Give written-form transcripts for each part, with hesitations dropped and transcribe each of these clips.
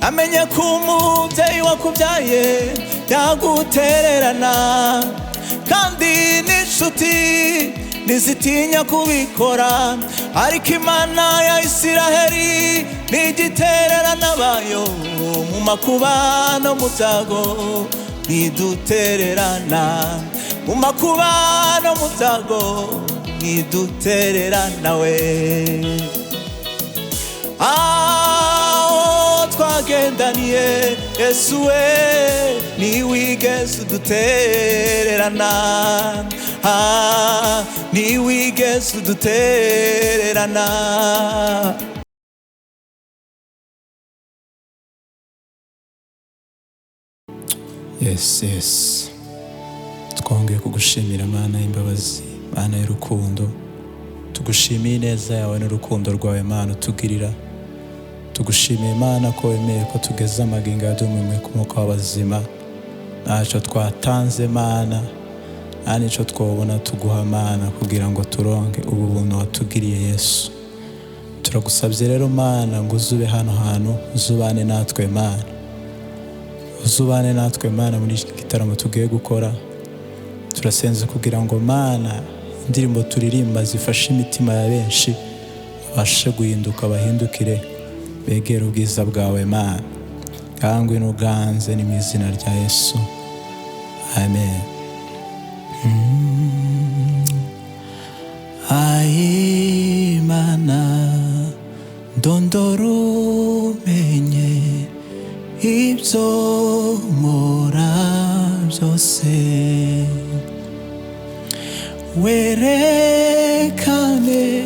amenye ko umubyeyi wakubyaye yagutererana, kandi n'inshuti ntizitinya kubikora, ariko Imana ya Isiraheli ntigitererana abayo. Mu makuba no mu byago ntidutererana, mu makuba no mu byago ntidutererana we. Aho twagendaniye Yesu we ntiwigeze udutererana, ntiwigeze udutererana. Yes, twongeye kugushimira Mana y'imbabazi, Mana y'urukundo. Tugushimiye ineza yawe n'urukundo rwawe Mana utugirira. Tugushimiye Mana ko wemeye ko tugeze amagingo yadumiwe ku mwuka w'abazima. Ntacyo twatanze Mana, nta n'icyo twabona tuguha Mana kugira ngo turonke ubu buntu watugiriye Yesu. Turagusabye rero Mana ngo uzube hano hantu, uzubane natwe Mana, uzubane natwe Mana muri iki gitaramo tugiye gukora. Turasenze kugira ngo Mana indirimbo turirimba zifashe imitima ya benshi, babashe guhinduka, bahindukire, begere ubwiza bwawe Mana. Kandi nuganze ni mu izina rya Yesu, amen. Ai Mana ndondora umenye ibyo nkora byose, werekane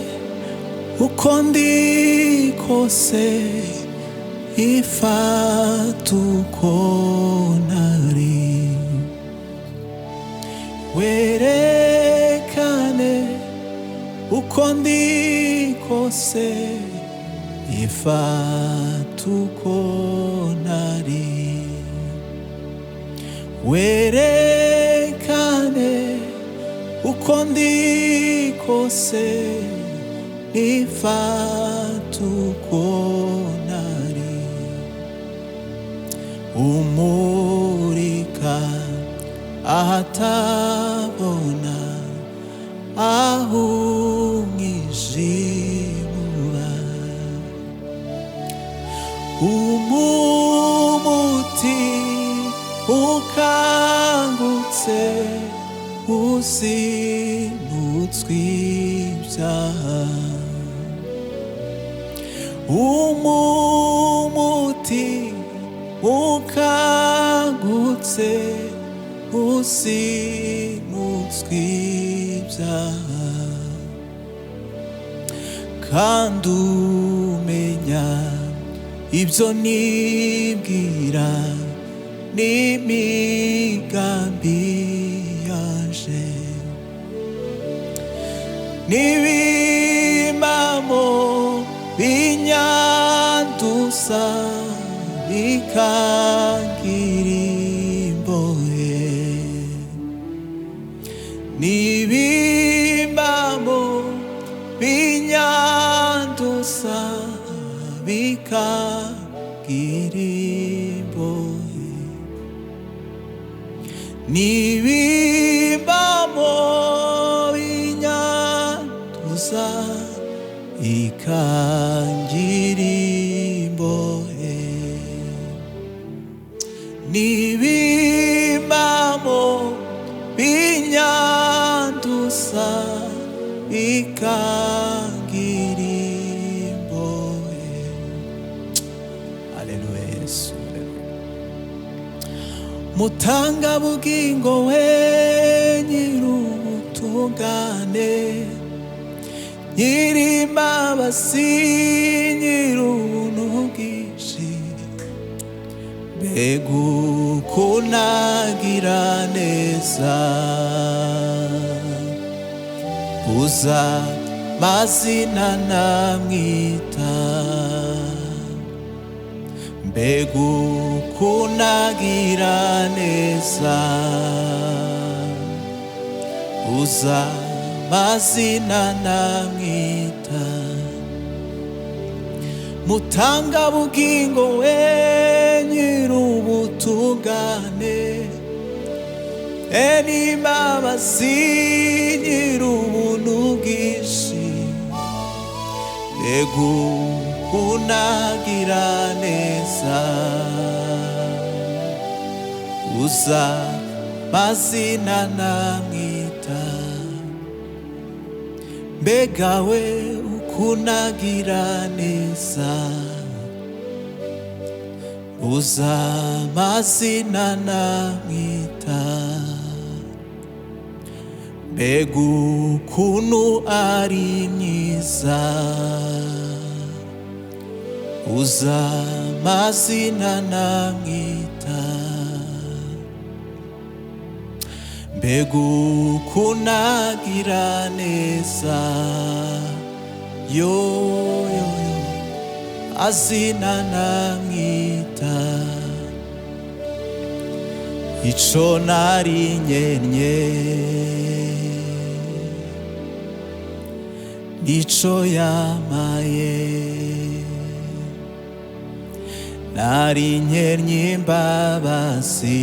uko ndi kose, ifata uko ntari, werekane uko ndi kose, ifata uko ntari, werekane uko ndi kose, ifata uko ntari, umurika ahatabona, aho umwijima, umumuti ukangutse, uzinutswe ibyaha, umumuti ukangutse, uzinutswe ibyaha, kandi umenya ibyo nibwira n'imigambi yaje, n'ibimamo binyanduza bikangira imbohe, n'ibimamo binyanduza bikangira imbohe, n'ibimamo binyanduza bikangira imbohe, n'ibimamo binyanduza bikangira imbohe. Haleluya Yesu. Mutanga bugingo we nyir'ubutungane, nyir'imbabazi, nyir'ubuntu bwinshi, mbega ukuntu agira neza, uza mazina namwita, mbega ukuntu agira neza, uza mazina namwita, mutanga bugingo we n'imbabazi nyir'ubuntu bwinshi mbega unagira neza uza mazina namwita mbega we ukunagira neza uza mazina namwita mbega ukuntu ari mwiza uza mazina namwita mbega ukuntu agira neza yo azina namwita ico nari nyenye nico yamaye nari nkenye imbabazi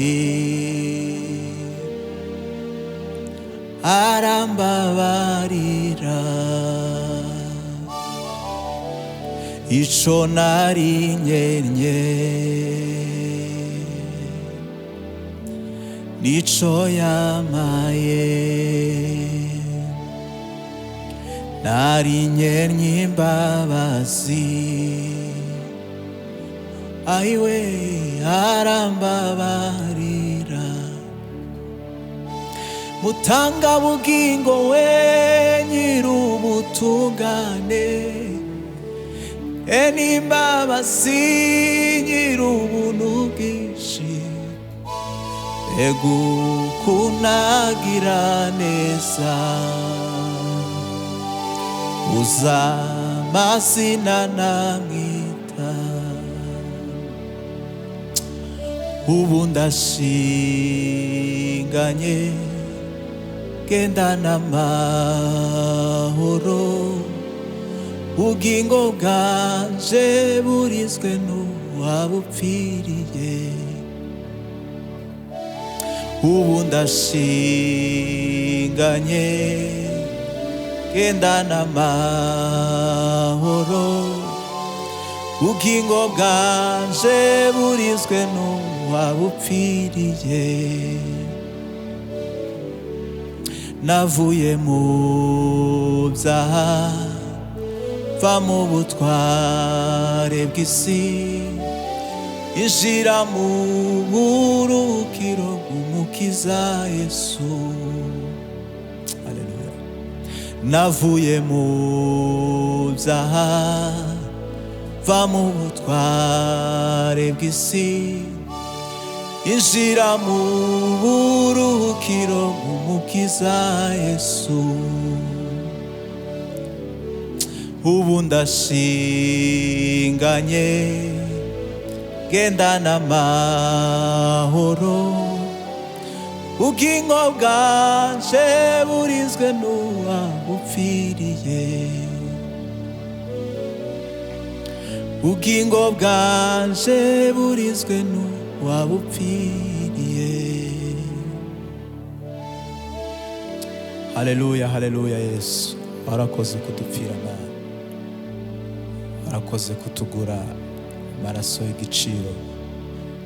arambabarira ico nari nkenye nico yamaye nari nkenye imbabazi aiwe arambabarira mutanga bugingo we nyir'ubutungane n'imbabazi nyir'ubuntu bwinshi mbega ukuntu agira neza uza mazina namwita ubu ndashinganye gendana amahoro ubugingo bwanje burizwe n'uwabupfiriye ubu ndashinganye gendana amahoro ubugingo bwanje burizwe n'uwabupfiriye navuye mu byaha va mu butware bw'isi injira mu buruhukiro bw'umukiza Yesu. Haleluya. Navuye mu byaha va mu butware bw'isi injira mu buruhukiro bw'umukiza Yesu. Ubu ndashinganye gendana amahoro ubugingo bwanje burizwe n'uwabupfiriye ubugingo bwanje burizwe n'uwabupfiriye. Haleluya, haleluya. Yesu warakoze kudupfira Mana, warakoze kutugura amaraso y'igiciro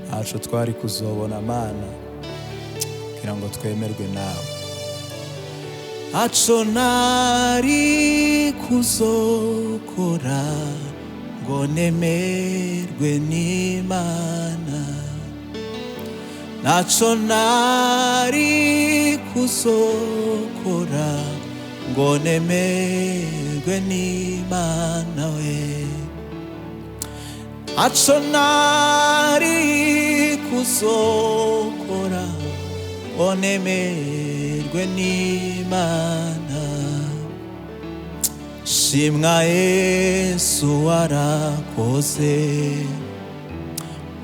ntaco twari kuzobona Mana kugira ngo twemerwe nawe, ntaco nari kuzokora ngo nemerwe n'Imana, ntaco nari kuzokora ngo nemerwe n'Imana we, ntaco nari kuzokora ngo nemerwe n'Imana. Shimwa Yesu warakoze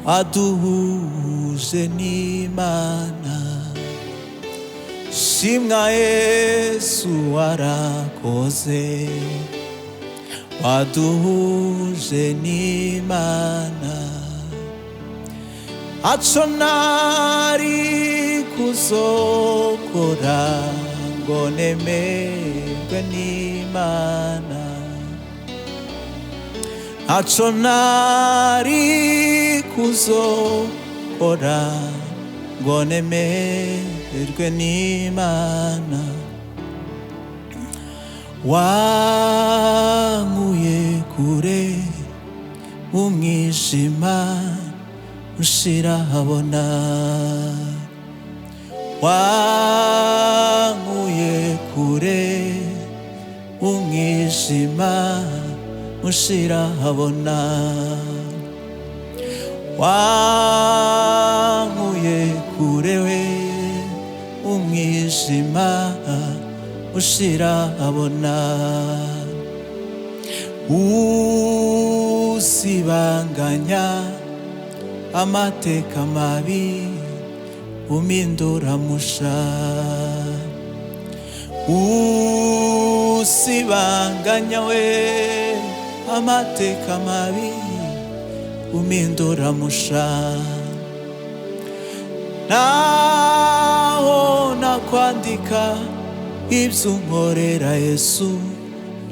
waduhuje n'Imana, shimwa Yesu warakoze waduhuje n'Imana, ntaco nari kuzokora ngo nemerwe n'Imana, ntaco nari kuzokora ngo nemerwe n'Imana. Wankuye kure mu mwijima ushira habona, wankuye kure mu mwijima ushira habona, wankuye kure we mu mwijima ushira habona. Usibanganya amateka mabi umindura musha, usibanganya we amateka mabi umindura musha. Naho nakwandika ibyo unkorera Yesu,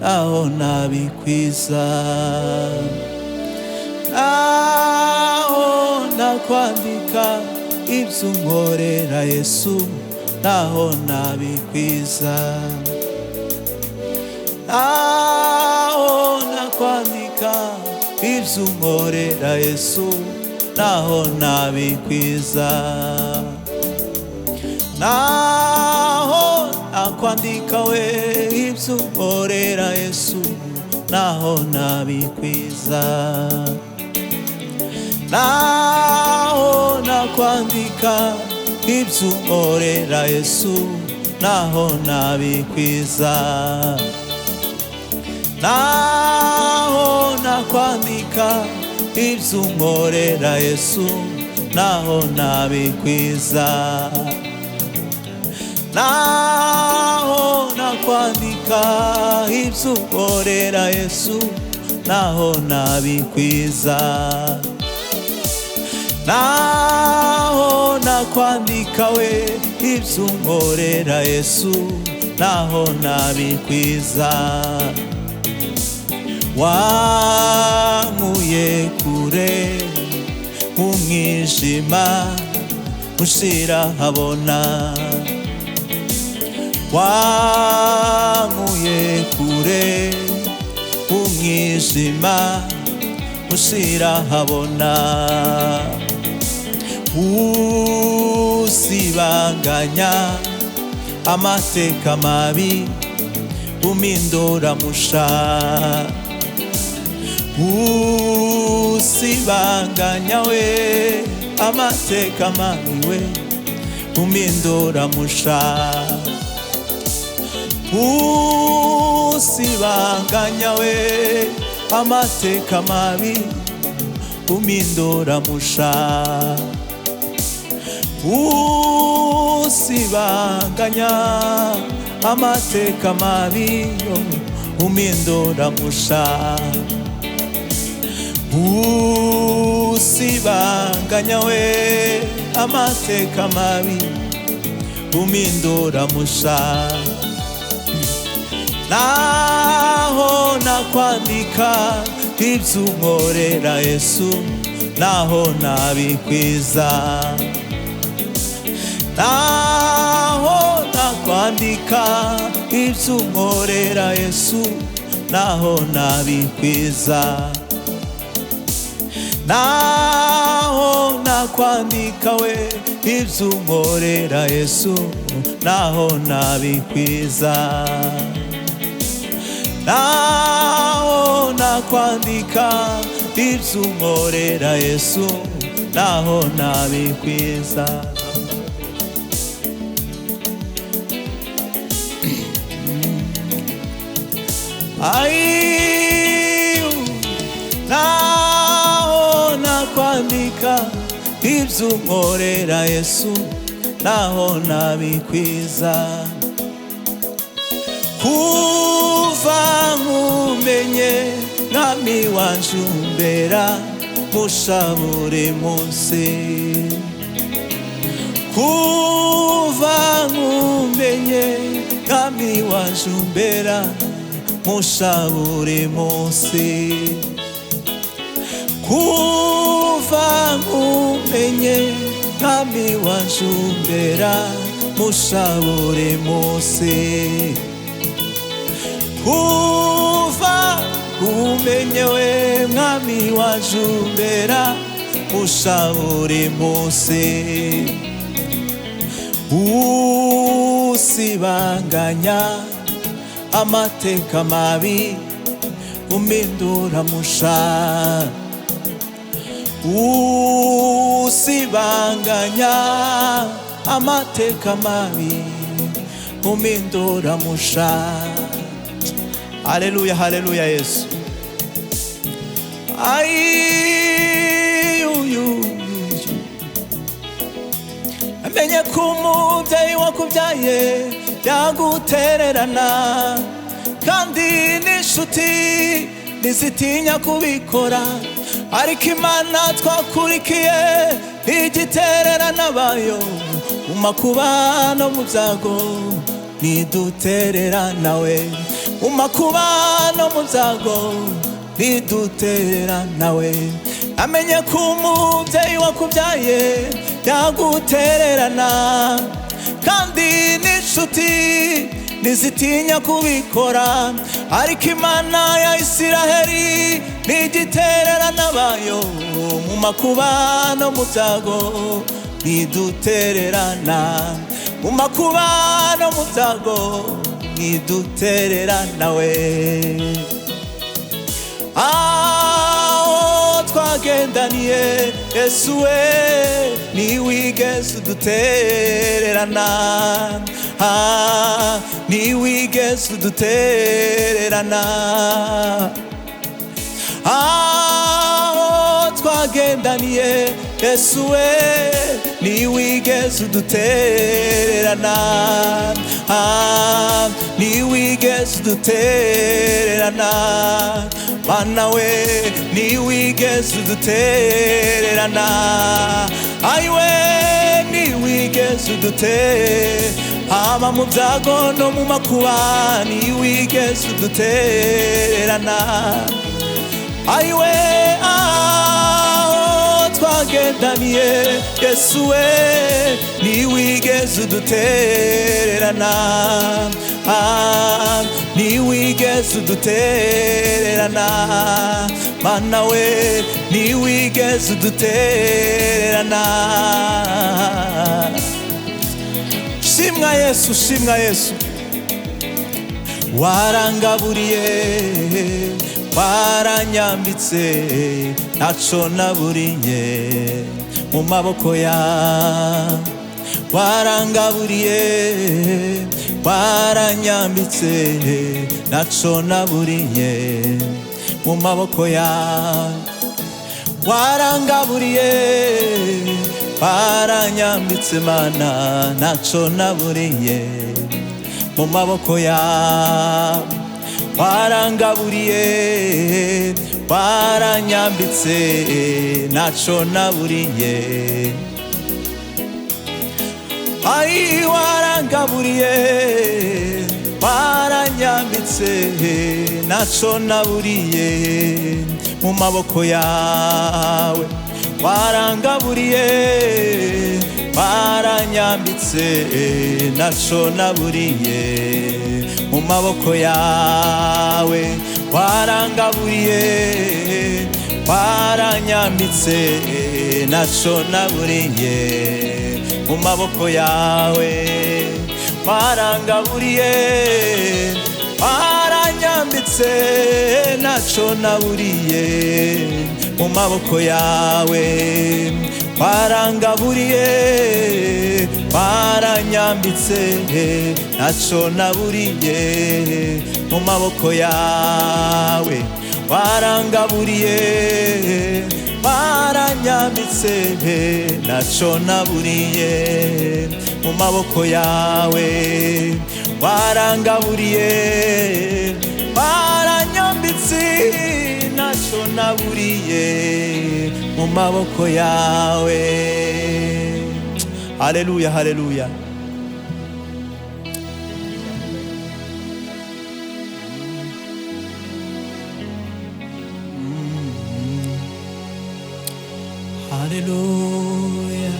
naho nabikwiza, naho nakwandika ibyo unkorera Yesu, naho nabikwiza, naho nakwandika ibyo unkorera Yesu, naho nabikwiza, naho nakwandika we ibyo unkorera Yesu, naho nabikwiza, naho nakwandika ibyo unkorera Yesu, naho nabikwiza, naho nakwandika ibyo unkorera Yesu, naho nabikwiza, naho nakwandika ibyo unkorera Yesu, naho nabikwiza, naho nakwandika we ibyo unkorera Yesu, naho nabikwiza. Wankuye kure mu mwijima ushira habona, wankuye kure mu mwijima ushira habona, usibanganya amateka mabi umindura musha, usibanganya we amateka mabi we umindura musha, usibanganya we amateka mabi umindura musha, usibanganya amateka mabi umindura musha, usibanganya we amateka mabi umindura musha. Naho nakwandika ibyo unkorera Yesu, naho nabikwiza, naho nakwandika ibyo unkorera Yesu, naho nabikwiza, naho nakwandika we ibyo unkorera Yesu, naho nabikwiza, naho nakwandika ibyo unkorera Yesu, naho nabikwiza. Naho nakwandika ibyo unkorera Yesu, naho nabikwiza. Kuva nkumenye mwami wanje umbera musha buri munsi, kuva nkumenye mwami wanje umbera musha buri munsi kuva nkumenye mwami wanje umbera musha buri munsi kuva nkumenye we mwami wanje umbera musha buri munsi usibanganya amateka mabi umpindura musha usibanganya amateka mabi umpindura musha. Haleluya, haleluya Yesu. Amenye ko umubyeyi wakubyaye yagutererana, kandi n'inshuti ntizitinya kubikora, ariko Imana twakurikiye igitererana abayo mu makuba no mu byago ntidutererana we, mu makuba no mu byago ntidutererana we. Amenye ko umubyeyi wakubyaye yagutererana, kandi n'inshuti ntizitinya kubikora, ariko Imana ya Isiraheli ntigitererana abayo mu makuba no mu byago ntidutererana, mu makuba no mu byago ntidutererana we. Twagendaniye Yesu we ntiwigeze udutererana, ntiwigeze udutererana. Twagendaniye Yesu we ntiwigeze udutererana, ntiwigeze udutererana. Mana we ntiwigeze udutererana, ayiwe ntiwigeze udutererana, haba mu byago no mu makuba ntiwigeze udutererana, ayiwe twagendaniye Yesu we ntiwigeze udutererana, ntiwigeze udutererana. Mana we ntiwigeze udutererana. Shimwa Yesu, shimwa Yesu. Warangaburiye, waranyambitse, ntaco naburiye mu maboko yawe. Warangaburiye, waranyambitse, ntaco naburiye mu maboko yawe. Warangaburiye, waranyambitse Mana, ntaco naburiye mu maboko yawe. Warangaburiye, waranyambitse, ntaco naburiye. Ai warangaburiye, waranyambitse, ntaco naburiye mu maboko yawe. Warangaburiye, waranyambitse, ntaco naburiye mu maboko yawe. Warangaburiye, waranyambitse, ntaco naburiye mu maboko yawe. Warangaburiye, waranyambitse, ntaco naburiye mu maboko yawe. Warangaburiye, waranyambitse, ntaco naburiye mu maboko yawe. Warangaburiye, waranyambitse, ntaco naburiye mu maboko yawe. Warangaburiye, waranyambitse, ntaco naburiye mu maboko yawe. Haleluya, haleluya. Haleluya.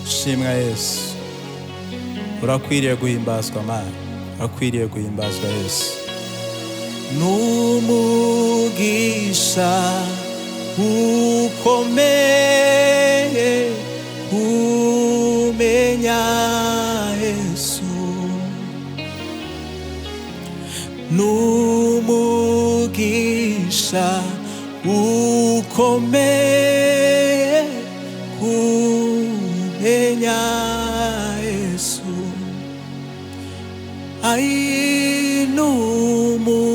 Shimwa Yesu, urakwiriye guhimbazwa Mana, urakwiriye guhimbazwa Yesu. Numugisha ukomeye kumenya Yesu, numugisha ukomeye kumenya Yesu. Ai numugisha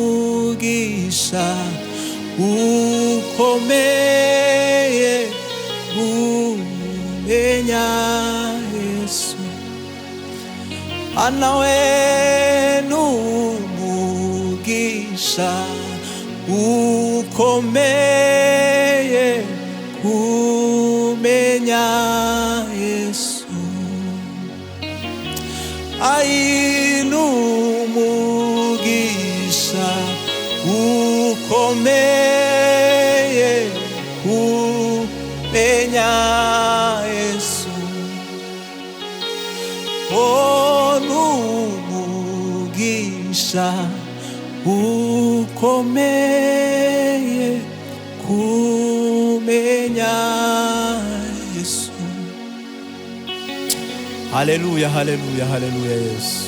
ukomeye kumenya Yesu. Anawe numugisha ukomeye kumenya Yesu. Ai numugisha ukomeye kumenya Yesu. Oh, numugisha ukomeye kumenya Yesu. Haleluya, haleluya, haleluya Yesu.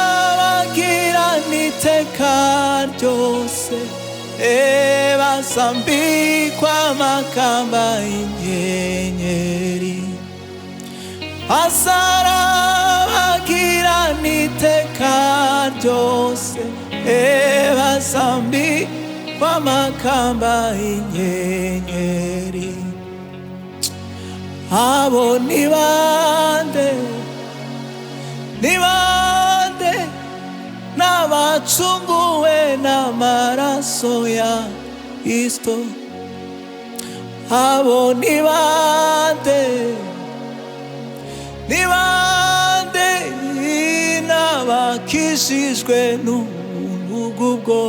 Basarabagira n'iteka ryose, basambikwa amakamba y'inyenyeri. Basarabagira n'iteka ryose, basambikwa amakamba y'inyenyeri. Abo ni bande, ni bande, n'abacunguwe n'amaraso ya Kristo. Abo ni bande, ni bande, n'abakijijwe n'ubuntu bwo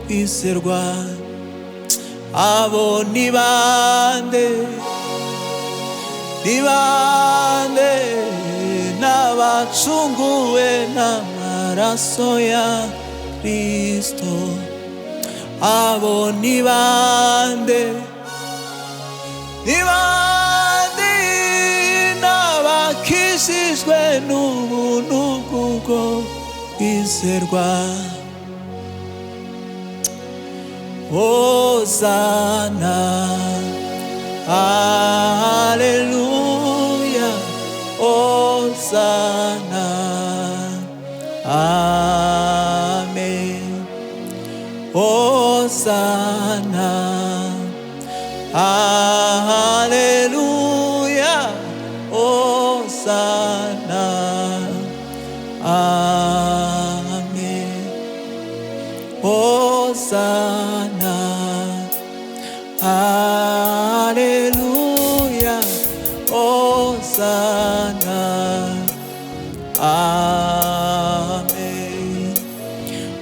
kwizerwa. Abo ni bande, ni bande, n'abacunguwe n'amaraso ya Kristo. Abo ni bande, ni bande, n'abakijijwe n'ubuntu bwo kwizerwa. Hosana, hallelujah, Hosana, amen. Hosana, hallelujah, Hosana, amen. Hosana, hallelujah, Hosana, amen.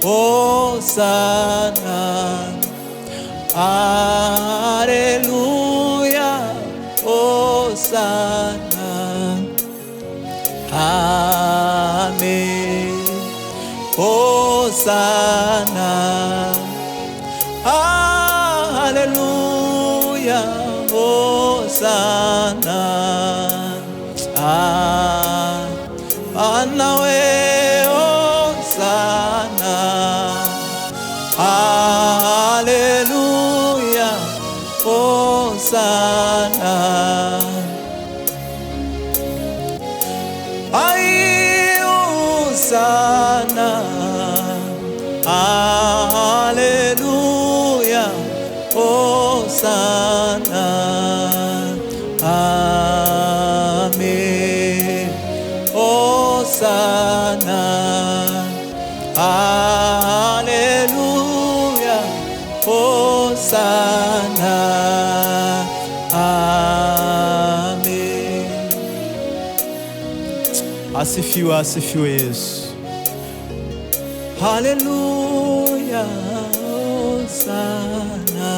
Hosana, hallelujah, Hosana, amen. Hosana, hallelujah, Hosana, anawe Hosana, hallelujah, Hosana. Ai Hosana, hallelujah, Hosana, amen. Hosana, hallelujah, Hosana. Amen. Asifiwe, asifiwe Yesu. Haleluya. Hosana.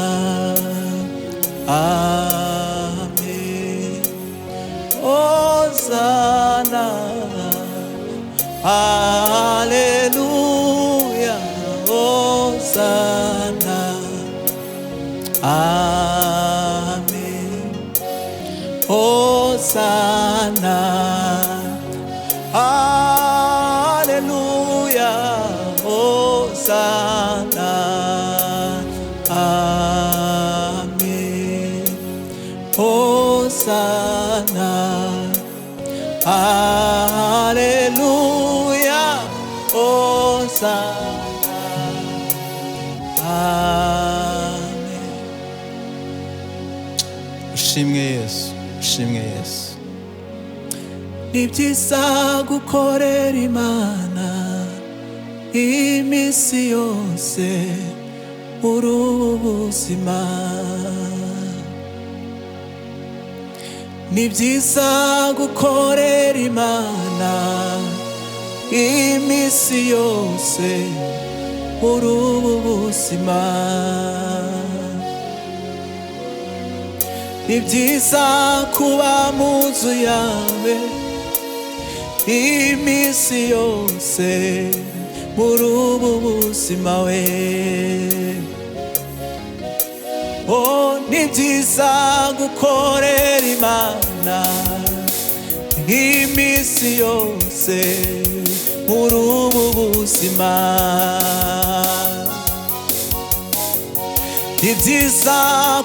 Amen. Hosana. Haleluya. Hosana. Amen. Hosana. Haleluya. Hosana. Amen. Hosana. Haleluya. Hosana. Amen. Ushimwe Yesu, ushimwe Yesu. Ni byiza gukorera Imana iminsi yose muri ubu buzima. Ni byiza gukorera Imana iminsi yose muri ubu buzima. Ni byiza kuba mu nzu yawe iminsi yose muri ubu buzima we. Oh, ni byiza gukorera Imana iminsi yose muri ubu buzima. Ni byiza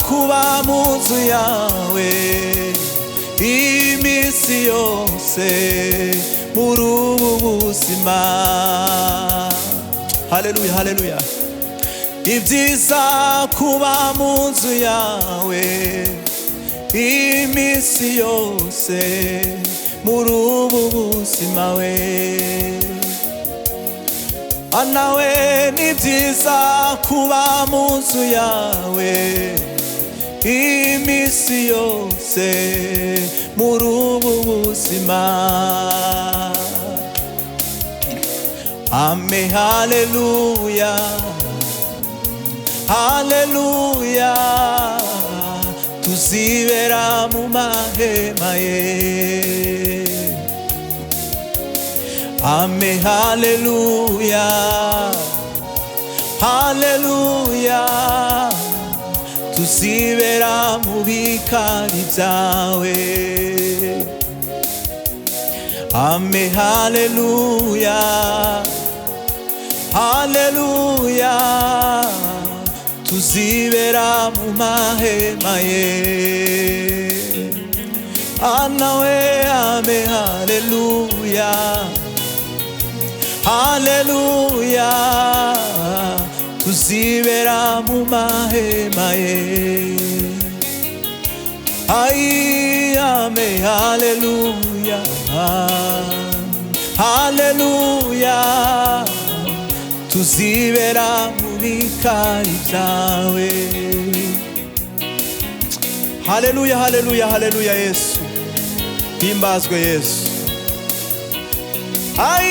kuba mu nzu yawe iminsi yose muri ubu buzima. Haleluya, haleluya. Ni byiza kuba mu nzu yawe iminsi yose muri ubu buzima we. Nawe ni byiza kuba mu nzu yawe iminsi yose muri ubu buzima. Amen. Haleluya. Haleluya. Tuzibera mu mahema ye. Amen. Haleluya. Haleluya. Tuzibera mu bikari byawe. Amen. Haleluya. Haleluya. Tuzibera mu mahema ye. Nawe amen. Haleluya. Haleluya. Tuzibera mu mahema ye. Ay, amen. Haleluya. Haleluya. Tuzibera mu bikari byawe. Haleluya, haleluya, haleluya Yesu. Himbazwe Yesu. Ay,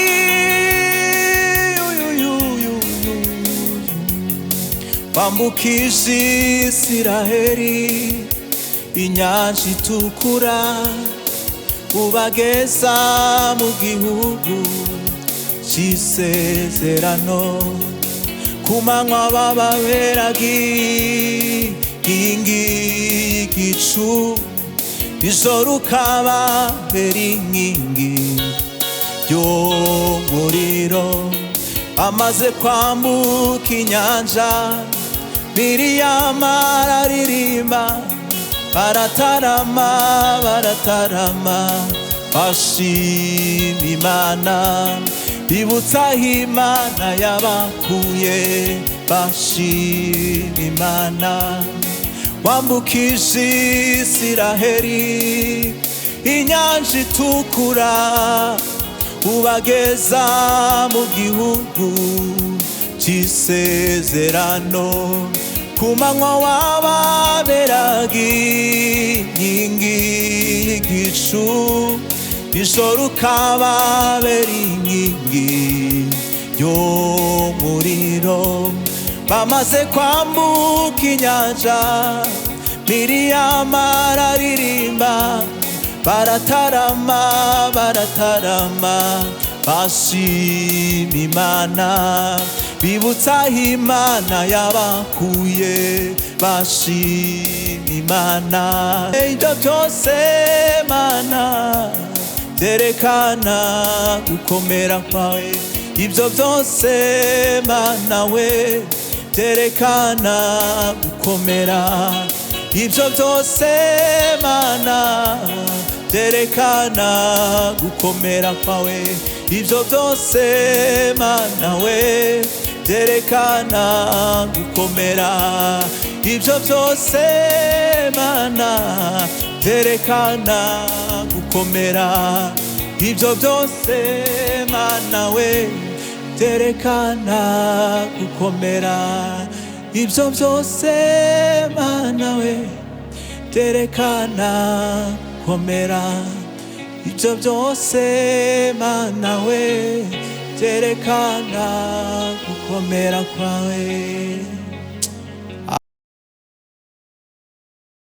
wambukije Isiraheli inyanja itukura, ubageza mu gihugu cy'isezerano. Ku manywa bababeraga inkingi y'igicu, ijoro ukababera inkingi y'umuriro. Amaze kwambuka inyanja, Miriyama araririmba, baratarama, baratarama, bashima Imana, bibutsa aho Imana yabakuye, bashima Imana. Wambukije Isiraheli inyanja itukura, ubageza mu gihugu cy'isezerano. ku manywa wababeraga inkingi y'igicu ijoro ukababera inkingi y'umuriro bamaze kwambuka inyanja Miriyamu araririmba baratarama bashima Imana bibutsa aho Imana yabakuye bashima Imana ibyo byose Mana byerekana gukomera kwawe ibyo byose Mana we byerekana gukomera ibyo byose Mana byerekana gukomera kwawe ibyo byose Mana we byerekana gukomera ibyo byose Mana byerekana gukomera ibyo byose Mana we byerekana gukomera ibyo byose Mana we byerekana gukomera ibyo byose Mana we byerekana gukomera kwawe.